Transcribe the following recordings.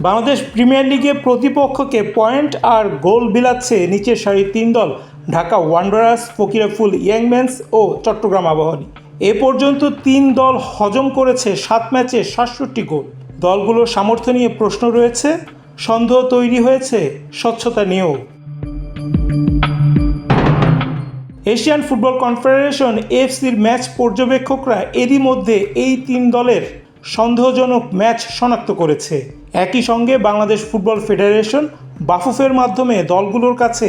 Bangladesh premier লিগে প্রতিপক্ষকে point আর গোল বিলাচ্ছে নিচের সারির তিন দল Dhaka Wanderers, Fakirapool young men's ও চট্টগ্রাম আবাহনী। এ পর্যন্ত তিন দল হজম করেছে 7 ম্যাচে 67 গোল। দলগুলোর সামর্থ্য নিয়ে প্রশ্ন রয়েছে, সন্দেহ তৈরি হয়েছে স্বচ্ছতা নিয়েও। এশিয়ান ফুটবল কনফেডারেশন এএফসির ম্যাচ পর্যবেক্ষকরা এরই মধ্যে এই তিন দলের সন্দেহজনক ম্যাচ শনাক্ত করেছে। একই সঙ্গে বাংলাদেশ ফুটবল ফেডারেশন বাফুফের মাধ্যমে দলগুলোর কাছে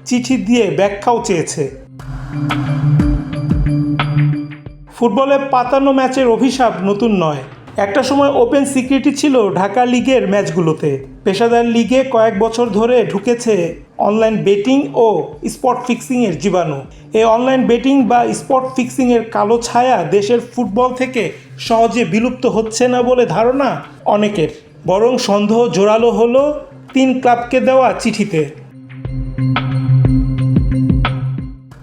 চিঠি দিয়ে ব্যাখ্যাও চেয়েছে। ফুটবলে পাতানো ম্যাচের অভিশাপ নতুন নয়। একটা সময় ওপেন সিক্রেটই ছিল ঢাকা লিগের ম্যাচগুলোতে। পেশাদার লিগে কয়েক বছর ধরে ঢুকেছে অনলাইন বেটিং ও স্পট ফিক্সিংয়ের জীবাণু। এই অনলাইন বেটিং বা স্পট ফিক্সিংয়ের কালো ছায়া দেশের ফুটবল থেকে সহজে বিলুপ্ত হচ্ছে না বলে ধারণা অনেকের, বরং সন্দেহ জোরালো হলো 3 ক্লাবকে দেওয়া চিঠিতে।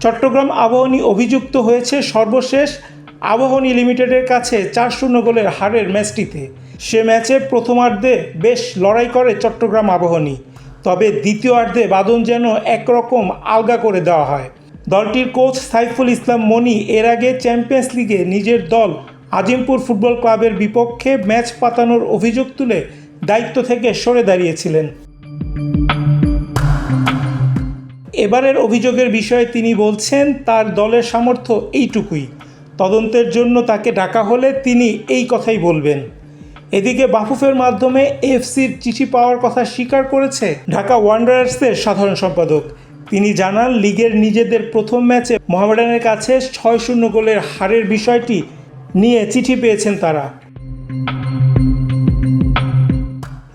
চট্টগ্রাম আবাহনী অভিযুক্ত হয়েছে সর্বশেষ আবাহনী লিমিটেডের কাছে 4-0 গোলের হারের ম্যাচটিতে। সে ম্যাচে প্রথমার্ধে বেশ লড়াই করে চট্টগ্রাম আবাহনী, তবে দ্বিতীয়ার্ধে বাঁধন যেন একরকম আলগা করে দেওয়া হয়। দলটির কোচ সাইফুল ইসলাম মনি এর আগে চ্যাম্পিয়ন্স লিগে নিজের দল আজিমপুর ফুটবল ক্লাবের বিপক্ষে ম্যাচ পাতানোর অভিযোগ তুলে দায়িত্ব থেকে সরে দাঁড়িয়েছিলেন। এবারের অভিযোগের বিষয়ে তিনি বলছেন, তার দলের সামর্থ্য এইটুকুই। তদন্তের জন্য তাকে ডাকা হলে তিনি এই কথাই বলবেন। এদিকে বাফুফের মাধ্যমে এএফসির চিঠি পাওয়ার কথা স্বীকার করেছে ঢাকা ওয়ান্ডারার্সের সাধারণ সম্পাদক। তিনি জানান, লিগের নিজেদের প্রথম ম্যাচে মোহামেডানের কাছে 6-0 গোলের হারের বিষয়টি নিয়ে চিঠি পেয়েছেন তারা।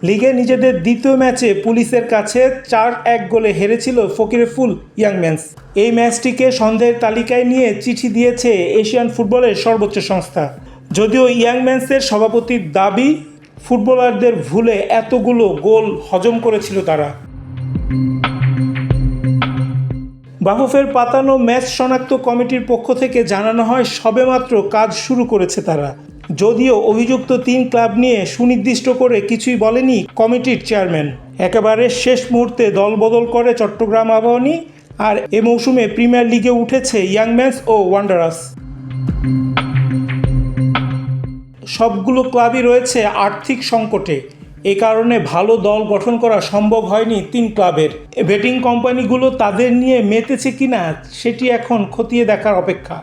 লিগে নিজেদের দ্বিতীয় ম্যাচে পুলিশের কাছে 4-1 গোলে হেরেছিল ফকিরাপুল ইয়ং মেন্স। এই ম্যাচটিকে সন্দেহের তালিকায় নিয়ে চিঠি দিয়েছে এশিয়ান ফুটবলের সর্বোচ্চ সংস্থা। যদিও ইয়ং মেন্সের সভাপতির দাবি, ফুটবলারদের ভুলে এতগুলো গোল হজম করেছিল তারা। বাফুফের পাতানো ম্যাচ শনাক্ত কমিটির পক্ষ থেকে জানানো হয়, সবেমাত্র কাজ শুরু করেছে তারা। যদিও অভিযুক্ত 3 ক্লাব নিয়ে সুনির্দিষ্ট করে কিছুই বলেনি কমিটির চেয়ারম্যান। একেবারে শেষ মুহূর্তে দল বদল করে চট্টগ্রাম আবাহনী, আর এ মৌসুমে প্রিমিয়ার লিগে উঠেছে ইয়ং মেন্স ও ওয়ান্ডারার্স। সবগুলো ক্লাবই রয়েছে আর্থিক সংকটে। এ কারণে ভালো দল গঠন করা সম্ভব হয়নি 3 ক্লাবের। বেটিং কোম্পানিগুলো তাদের নিয়ে মেতেছে কিনা সেটি এখন খতিয়ে দেখার অপেক্ষা।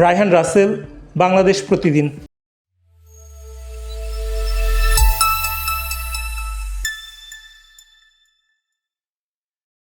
রায়হান রাসেল, বাংলাদেশ প্রতিদিন।